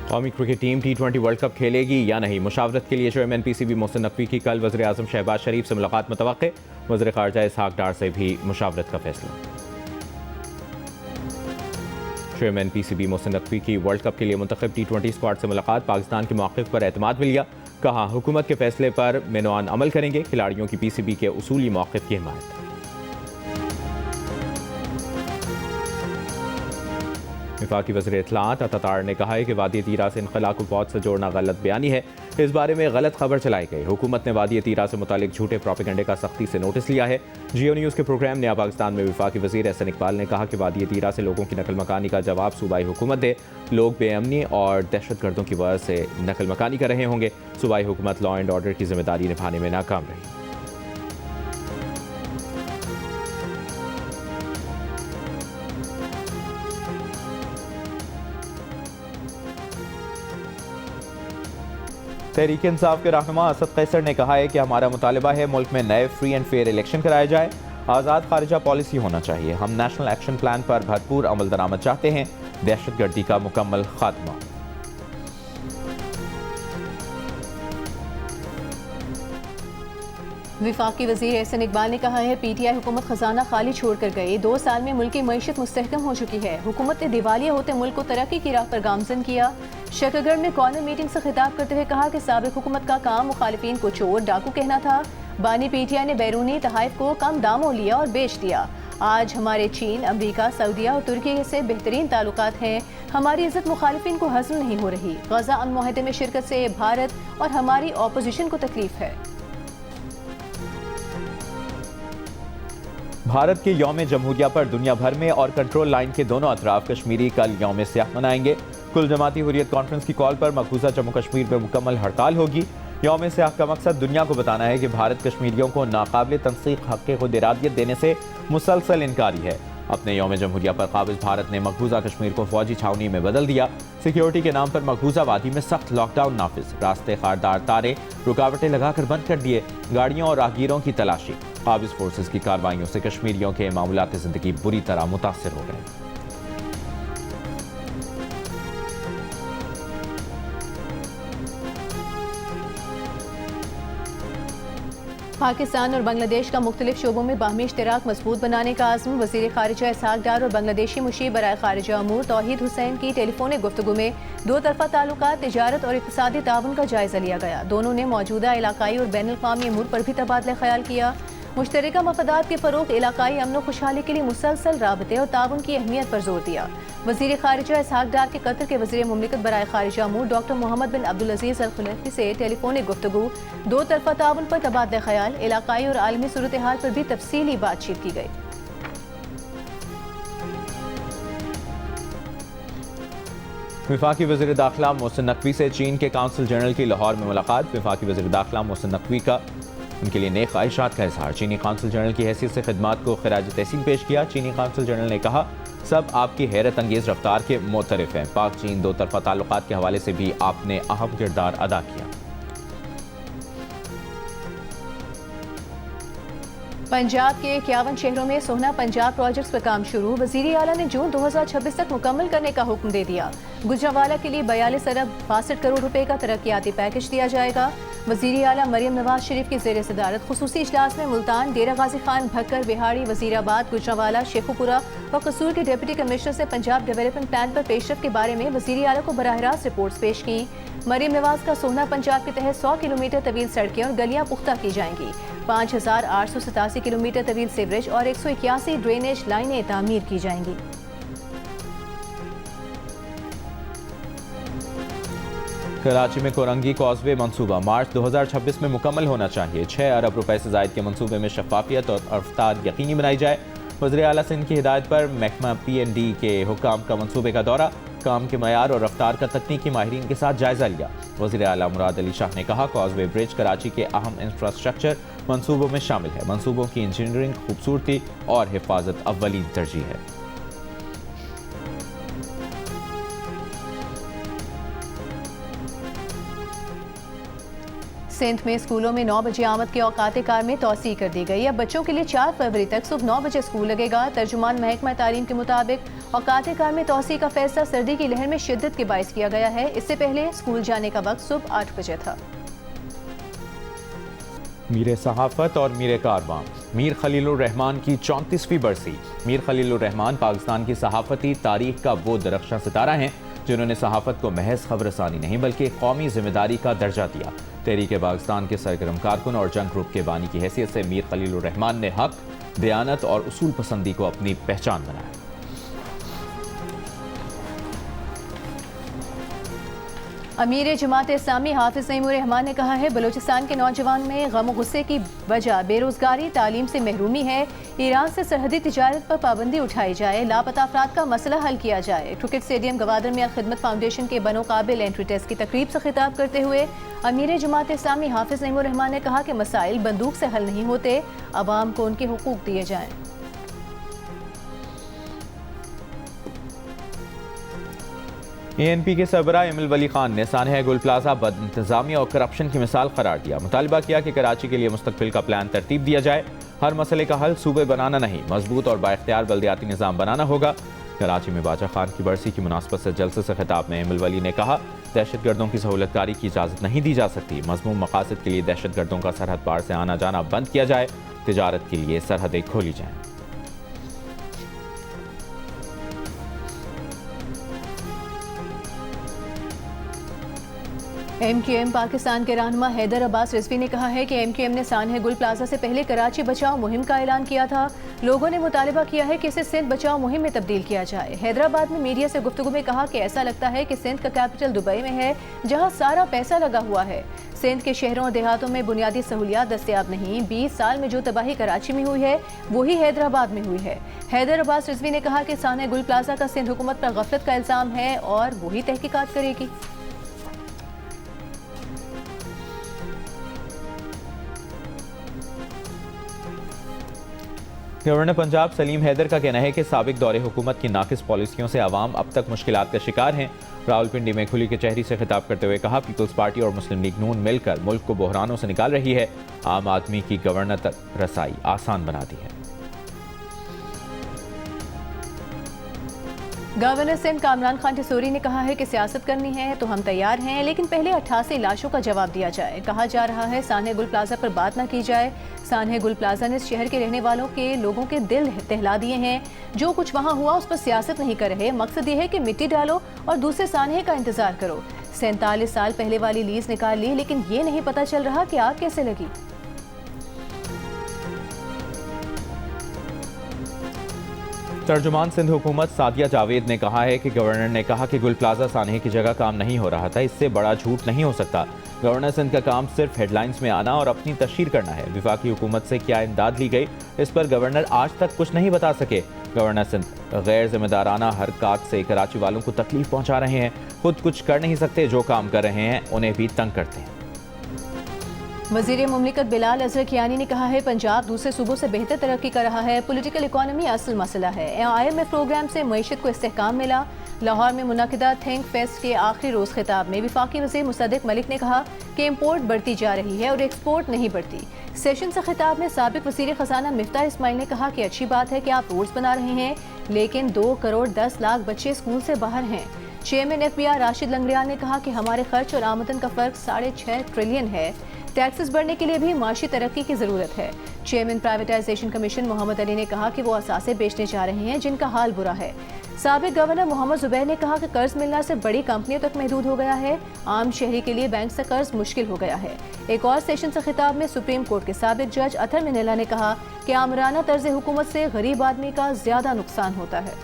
कौमी cricket team T20 world cup खेलेगी या नहीं, मुशावरत के लिए चेयरमैन PCB मोहसिन नकवी की कल वज़ीर आज़म शहबाज शरीफ से मुलाकात मुतवक्के। वज़ीर ख़ारजा इसहाक डार से भी मुशावरत का फैसला। चेयरमैन PCB मोहसिन नकवी की वर्ल्ड कप के लिए मुंतखब T20 स्क्वाड से मुलाकात। पाकिस्तान के मौक़िफ़ पर एतमाद मिल गया, कहा हुकूमत के फैसले पर मेनवान अमल करेंगे। खिलाड़ियों की PCB के उसूली मौक़िफ़ की हिमायत। वफाकी वज़ीर इत्तलाआत अतातार ने कहा है कि वादी तीरा से इनखला को फौज से जोड़ना गलत बयानी है। इस बारे में गलत खबर चलाई गई। हुकूमत ने वादी तीरा से मुतालिक झूठे प्रोपेगेंडे का सख्ती से नोटिस लिया है। जियो न्यूज़ के प्रोग्राम नया पाकिस्तान में वफाकी वज़ीर एहसन इकबाल ने कहा कि वादी तीरा से लोगों की नकल मकानी का जवाब सूबाई हुकूमत दे। लोग बेअमनी और दहशत गर्दों की वजह से नकल मकानी कर रहे होंगे। सूबाई हुकूमत लॉ एंड ऑर्डर की जिम्मेदारी निभाने में नाकाम रही। तहरीक इंसाफ के रहनुमा असद कैसर ने कहा है कि हमारा मुतालबा है मुल्क में नए फ्री एंड फेयर इलेक्शन कराया जाए। आज़ाद खारिजा पॉलिसी होना चाहिए। हम नेशनल एक्शन प्लान पर भरपूर अमल दरामद चाहते हैं। दहशतगर्दी का मुकम्मल खात्मा। वफाकी वज़ीर एहसन इकबाल ने कहा है PTI हुकूमत खजाना खाली छोड़ कर गई। 2 साल में मुल्क की मईशत मुस्तहकम हो चुकी है। हुकूमत ने दिवालिया होते मुल्क को तरक्की की राह पर गामजन किया। शकरगढ़ में कॉर्नर मीटिंग से खिताब करते हुए कहा कि साबिक हुकूमत का काम मुखालिफिन को चोर डाकू कहना था। बानी PTI ने बैरूनी तहाइफ को कम दामों लिया और बेच दिया। आज हमारे चीन, अमरीका, सऊदीया और तुर्की से बेहतरीन ताल्लुकात हैं। हमारी इज्जत मुखालिफिन को हज़म नहीं हो रही। गजा अमन मुआहदे में शिरकत से भारत और हमारी ऑपोजिशन को तकलीफ है। भारत के यौम जमहूरिया पर दुनिया भर में और कंट्रोल लाइन के दोनों अतराफ कश्मीरी कल यौम सियाह मनाएंगे। कुल जमाती हुर्रियत कॉन्फ्रेंस की कॉल पर मकबूजा जम्मू कश्मीर में मुकम्मल हड़ताल होगी। यौम सियाह का मकसद दुनिया को बताना है कि भारत कश्मीरियों को नाकाबिल तंसीक हक़ खुद इरादियत देने से मुसलसल इनकारी है। अपने यौम जमहूरिया पर काबिज भारत ने मकबूजा कश्मीर को फौजी छावनी में बदल दिया। सिक्योरिटी के नाम पर मकबूजा वादी में सख्त लॉकडाउन नाफिज। रास्ते खारदार तारे रुकावटें लगाकर बंद कर दिए। गाड़ियों और राहगीरों की तलाशी। काबिज फोर्सेस की कार्रवाइयों से कश्मीरियों के मामूलात ज़िंदगी बुरी तरह मुतासर हो गए। पाकिस्तान और बांग्लादेश का मुख्तलिफ शोबों में बाहमी इश्तराक मजबूत बनाने का आज़म। वज़ीर ख़ारिजा इसहाक डार और बांग्लादेशी मुशीर बराए ख़ारिजा अमूर तौहीद हुसैन की टेलीफोनिक गुफ्तगू में 2 तरफ़ा ताल्लुकात, तिजारत और इक़्तिसादी ताउन का जायज़ा लिया गया। दोनों ने मौजूदा इलाकाई और बैनुल अक़वामी अमूर पर भी तबादला ख्याल किया। मुश्तरका मफादात के फ़रोग़, इलाकाई अमन खुशहाली के लिए मुसलसल राबते और ताउन की अहमियत पर जोर दिया। वज़ीर ख़ारिजा इसहाक डार के कतर के वज़ीर मुमलिकत बराए ख़ारिजा अमूर डॉक्टर मोहम्मद बिन अब्दुल अज़ीज़ अल खुलैफ़ी से टेलीफोनिक गुफ्तगू, 2 तरफ़ा ताउन पर तबादला ख्याल, इलाकाई और आलमी सूरत हाल पर भी तफसीली बातचीत की गई। वफाकी वज़ीर दाखिला मोहसिन नकवी से चीन के काउंसिल जनरल की लाहौर में मुलाकात। वफाकी वज़ीर दाखिला मोहसिन नकवी का उनके लिए नेक ख्वाहिशात का इजहार। चीनी काउंसिल जनरल की हैसियत से खिदमात को खिराज तहसीन पेश किया। चीनी काउंसिल जनरल ने कहा, सब आपकी हैरत अंगेज रफ्तार के मोतरफ हैं। पाक चीन 2 तरफ़ा ताल्लुकात के हवाले से भी आपने अहम किरदार अदा किया। पंजाब के 51 शहरों में सोहना पंजाब प्रोजेक्ट्स पर काम शुरू। वज़ीर आला ने जून 2026 तक मुकम्मल करने का हुक्म दे दिया। गुजरांवाला के लिए 42 अरब 62 करोड़ रुपए का तरक्याती पैकेज दिया जाएगा। वज़ीर आला मरियम नवाज शरीफ की ज़ेर सदारत खुसूसी इजलास में मुल्तान, डेरा गाजी खान, भक्कर, बिहाड़ी, वज़ीराबाद, गुजरांवाला, शेखुपुरा और कसूर के डिप्टी कमिश्नर से पंजाब डेवलपमेंट प्लान पर पेशरफ के बारे में वज़ीर आला को बराह रास्त रिपोर्ट्स पेश की। मरियम नवाज का सोहना पंजाब के तहत 100 किलोमीटर तवील सड़कें और गलियां पुख्ता की जाएंगी। 5887 किलोमीटर तवील सीवरेज और 181 ड्रेनेज लाइनें तामीर की जाएंगी। कराची में कोरंगी कॉजवे मंसूबा मार्च 2026 में मुकम्मल होना चाहिए। 6 अरब रुपए से जायद के मंसूबे में शफाफियत और रफ्तार यकीनी बनाई जाए। वज़ीर आला सिंध की हिदायत पर महकमा PND के हुक्काम का मंसूबे का दौरा, काम के मयार और रफ्तार का तकनीकी माहिरीन के साथ जायजा लिया। वज़ीर आला मुराद अली शाह ने कहा, कॉजवे ब्रिज कराची के अहम इंफ्रास्ट्रक्चर मंसूबों में शामिल है। मंसूबों की इंजीनियरिंग, खूबसूरती और हिफाजत अव्वलीन तरजीह है। सिंध में स्कूलों में 9 बजे आमद के औकात कार में तौसी कर दी गई। अब बच्चों के लिए 4 फरवरी तक सुबह 9 बजे स्कूल लगेगा। तर्जुमान महकमा तालीम के मुताबिक औकात कार में तोसी का फैसला सर्दी की लहर में शिद्दत के बायस किया गया है। इससे पहले स्कूल जाने का वक्त सुबह 8 बजे था। मीर सहाफत और मीर कारवां, मीर खलीलुर रहमान की 34वीं बरसी। मीर खलीलुर रहमान पाकिस्तान की सहाफती तारीख का वो दरख्शां सितारा हैं जिन्होंने सहाफत को महज खबरसानी नहीं बल्कि कौमी जिम्मेदारी का दर्जा दिया। तहरीक पाकिस्तान के सरगर्म कारकुन और जंग ग्रुप के बानी की हैसियत से मीर खलीलुर रहमान ने हक, दयानत और उसूल पसंदी को अपनी पहचान बनाया। अमीर जमात इस्लामी हाफिज नईमुर रहमान ने कहा है, बलूचिस्तान के नौजवान में गम गुस्से की वजह बेरोजगारी, तालीम से महरूमी है। ईरान से सरहदी तिजारत पर पाबंदी उठाई जाए, लापता अफराद का मसला हल किया जाए। क्रिकेट स्टेडियम गवादर में खिदमत फाउंडेशन के बनो काबिल एंट्री टेस्ट की तकरीब से खिताब करते हुए अमीर जमात इस्लामी हाफिज नईमुर रहमान ने कहा कि मसाइल बंदूक से हल नहीं होते, अवाम को उनके हुकूक दिए जाएं। ANP के सरबराह इमल वली खान ने सानहा गुल प्लाजा बदइंतजामिया और करप्शन की मिसाल करार दिया। मुतालबा किया कि कराची के लिए मुस्तकबिल का प्लान तरतीब दिया जाए। हर मसले का हल सूबे बनाना नहीं, मजबूत और बाइख्तियार बल्दियाती निज़ाम बनाना होगा। कराची में बादशाह खान की बरसी की मुनासबत से जलसे से खिताब में इमल वली ने कहा, दहशतगर्दों की सहूलतकारी की इजाज़त नहीं दी जा सकती। मज़मूम मकासद के लिए दहशतगर्दों का सरहद पार से आना जाना बंद किया जाए। तिजारत के लिए सरहदें खोली जाएँ। MQM पाकिस्तान के रहनुमा हैदर अब्बास रिजवी ने कहा है कि MQM ने सानहा गुल प्लाजा से पहले कराची बचाओ मुहिम का ऐलान किया था। लोगों ने मुतालबा किया है कि इसे सिंध बचाओ मुहिम में तब्दील किया जाए। हैदराबाद में मीडिया से गुफ्तगू में कहा कि ऐसा लगता है कि सिंध का कैपिटल दुबई में है, जहां सारा पैसा लगा हुआ है। सिंध के शहरों और देहातों में बुनियादी सहूलियात दस्तयाब नहीं। 20 साल में जो तबाही कराची में हुई है वही हैदराबाद में हुई है। हैदर अब्बास रिजवी ने कहा कि सानहा गुल प्लाजा का सिंध हुकूमत पर गफलत का इल्जाम है और वही तहकीकात करेगी। गवर्नर पंजाब सलीम हैदर का कहना है कि साबिक दौरे हुकूमत की नाकिस पॉलिसियों से आवाम अब तक मुश्किलात का शिकार हैं। रावलपिंडी में खुली कचहरी से खिताब करते हुए कहा, पीपल्स पार्टी और मुस्लिम लीग नून मिलकर मुल्क को बहरानों से निकाल रही है। आम आदमी की गवर्नर तक रसाई आसान बना दी है। गवर्नर सिंध कामरान खान टिसोरी ने कहा है कि सियासत करनी है तो हम तैयार हैं, लेकिन पहले 88 लाशों का जवाब दिया जाए। कहा जा रहा है सानहा गुल प्लाजा पर बात न की जाए। सानहा गुल प्लाजा ने शहर के रहने वालों के लोगों के दिल दहला दिए हैं। जो कुछ वहाँ हुआ उस पर सियासत नहीं कर रहे। मकसद ये है कि मिट्टी डालो और दूसरे सानहे का इंतजार करो। 47 साल पहले वाली लीज निकाल ली, लेकिन ये नहीं पता चल रहा कि आग कैसे लगी। तर्जुमान सिंध हुकूमत सादिया जावेद ने कहा है कि गवर्नर ने कहा कि गुल प्लाजा सानहे की जगह काम नहीं हो रहा था। इससे बड़ा झूठ नहीं हो सकता। गवर्नर सिंध का काम सिर्फ हेडलाइंस में आना और अपनी तशहीर करना है। विफाकी हुकूमत से क्या इमदाद ली गई, इस पर गवर्नर आज तक कुछ नहीं बता सके। गवर्नर सिंध गैर जिम्मेदाराना हरकत से कराची वालों को तकलीफ पहुंचा रहे हैं। खुद कुछ कर नहीं सकते, जो काम कर रहे हैं उन्हें भी तंग करते हैं। वज़ीर मुमलिकत बिलाल अजहर कियानी ने कहा है, पंजाब दूसरे सूबों से बेहतर तरक्की कर रहा है। पॉलिटिकल इकोनॉमी असल मसला है। IMF प्रोग्राम से मईशत को इस्तेहकाम मिला। लाहौर में मुनक़िदा थिंक फेस्ट के आखिरी रोज़ खिताब में वफाकी वज़ीर मुसद्दिक मलिक ने कहा कि इम्पोर्ट बढ़ती जा रही है और एक्सपोर्ट नहीं बढ़ती। सेशन से खिताब में साबिक वज़ीर ख़जाना मिफ्ताह इस्माइल ने कहा कि अच्छी बात है कि आप रोड्स बना रहे हैं, लेकिन 2 करोड़ 10 लाख बच्चे स्कूल से बाहर हैं। चेयरमैन FBI राशिद लंगड़ियाल ने कहा कि हमारे खर्च और आमदन का फ़र्क 6.5 ट्रिलियन है। टैक्सेस बढ़ने के लिए भी माशी तरक्की की ज़रूरत है। Chairman privatisation commission Mohammad Ali ने कहा कि वो असासे बेचने जा रहे हैं जिनका हाल बुरा है। साबिक गवर्नर मोहम्मद जुबैर ने कहा कि कर्ज मिलना सिर्फ बड़ी कंपनियों तक महदूद हो गया है। आम शहरी के लिए बैंक से कर्ज मुश्किल हो गया है। एक और सेशन से खिताब में सुप्रीम कोर्ट के साबिक जज अतर मिनेला ने कहा कि आमराना तर्ज हुकूमत से गरीब आदमी का ज्यादा नुकसान होता है।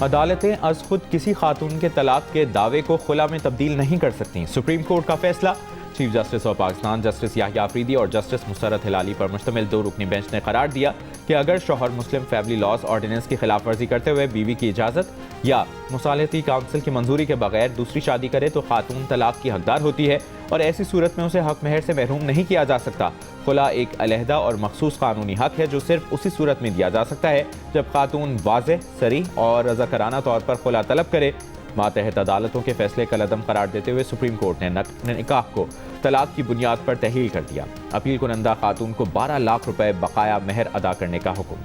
अदालतें अज खुद किसी खातून के तलाक के दावे को खुला में तब्दील नहीं कर सकती। सुप्रीम कोर्ट का फैसला। Chief justice of Pakistan justice Yahya Afridi और जस्टिस मुसर्रत हिलाली पर मुश्तमिल 2 रुकनी बेंच ने करार दिया कि अगर शौहर मुस्लिम फैमिली लॉज ऑर्डिनेंस की खिलाफ वर्जी करते हुए बीवी की इजाज़त या मुसालहती काउंसिल की मंजूरी के बगैर दूसरी शादी करे तो खातून तलाक की हकदार होती है और ऐसी सूरत में उसे हक महर से महरूम नहीं किया जा सकता। खुला एक अलहदा और मखसूस कानूनी हक है जो सिर्फ उसी सूरत में दिया जा सकता है जब खातून वाज़ेह, सरीह और रज़ाकराना तौर पर खुला तलब करे। मातहत अदालतों के फैसले कलअदम करार देते हुए सुप्रीम कोर्ट ने निकाह को तलाक की बुनियाद पर तहलील कर दिया। अपील कुनंदा खातून को 12 लाख रुपए बकाया मेहर अदा करने का हुक्म।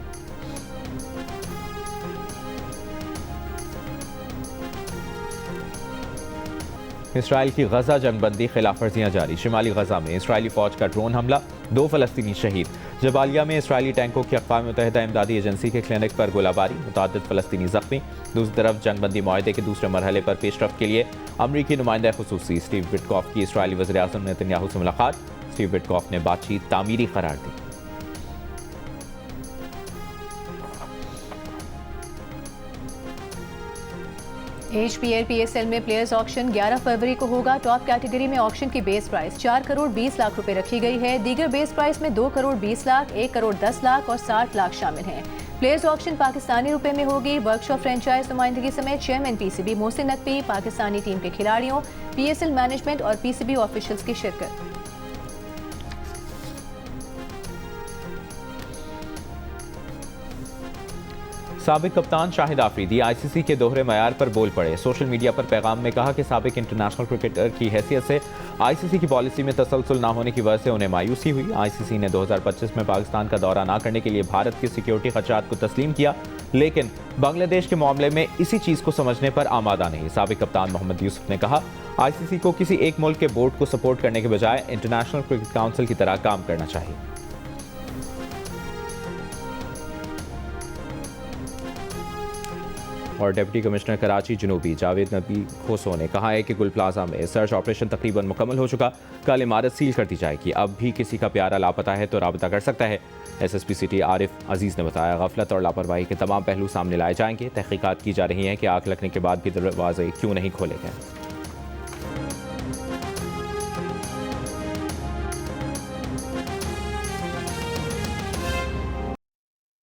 इसराइल की गजा जंगबंदी खिलाफ वर्जियां जारी। शिमाली गजा में इसराइली फौज का ड्रोन हमला, 2 फलस्तीनी शहीद। जबालिया में इसराइली टैंकों की अक़वाम मुत्तहिदा इमदादी एजेंसी के क्लिनिक पर गोलाबारी, मुतअद्दिद फलस्तीनी जख्मी। दूसरी तरफ जंगबंदी मुआहदे के दूसरे मरहले पर पेशरफ्त के लिए अमरीकी नुमाइंदा खुसूसी स्टीव विटकॉफ की इसराइली वज़ीर आज़म नेतन्याहू से मुलाकात। स्टीव विटकॉफ ने बातचीत तामीरी करार दी। HPL-PSL में प्लेयर्स ऑक्शन 11 फरवरी को होगा। टॉप कैटेगरी में ऑक्शन की बेस प्राइस 4 करोड़ 20 लाख रुपए रखी गई है। दीगर बेस प्राइस में 2 करोड़ 20 लाख, 1 करोड़ 10 लाख और 60 लाख शामिल हैं। प्लेयर्स ऑक्शन पाकिस्तानी रुपए में होगी। वर्कशॉप फ्रेंचाइज नुमाइंदगी समेत chairman PCB Mohsin Naqvi, Pakistani team के खिलाड़ियों, PSL मैनेजमेंट और PCB ऑफिशियल्स की शिरकत। साबिक कप्तान शाहिद आफरीदी ICC के दोहरे मयार पर बोल पड़े। सोशल मीडिया पर पैगाम में कहा कि साबिक इंटरनेशनल क्रिकेटर की हैसियत से ICC की पॉलिसी में तसलसल न होने की वजह से उन्हें मायूसी हुई। ICC ने 2025 में पाकिस्तान का दौरा न करने के लिए भारत के सिक्योरिटी खदशात को तस्लीम किया, लेकिन बांग्लादेश के मामले में इसी चीज़ को समझने पर आमादा नहीं। साबिक कप्तान मोहम्मद यूसुफ ने कहा, ICC को किसी एक मुल्क के बोर्ड को सपोर्ट करने के बजाय इंटरनेशनल क्रिकेट काउंसिल की तरह काम करना चाहिए। और डिप्टी कमिश्नर कराची जनूबी जावेद नबी खोसो ने कहा है कि गुल प्लाजा में सर्च ऑपरेशन तकरीबन मुकम्मल हो चुका। कल इमारत सील कर दी जाएगी। अब भी किसी का प्यारा लापता है तो राबता कर सकता है। SSP सिटी आरिफ अजीज़ ने बताया, गफलत और लापरवाही के तमाम पहलू सामने लाए जाएंगे। तहकीकात की जा रही हैं कि आग लगने के बाद भी दरवाजे क्यों नहीं खोले गए।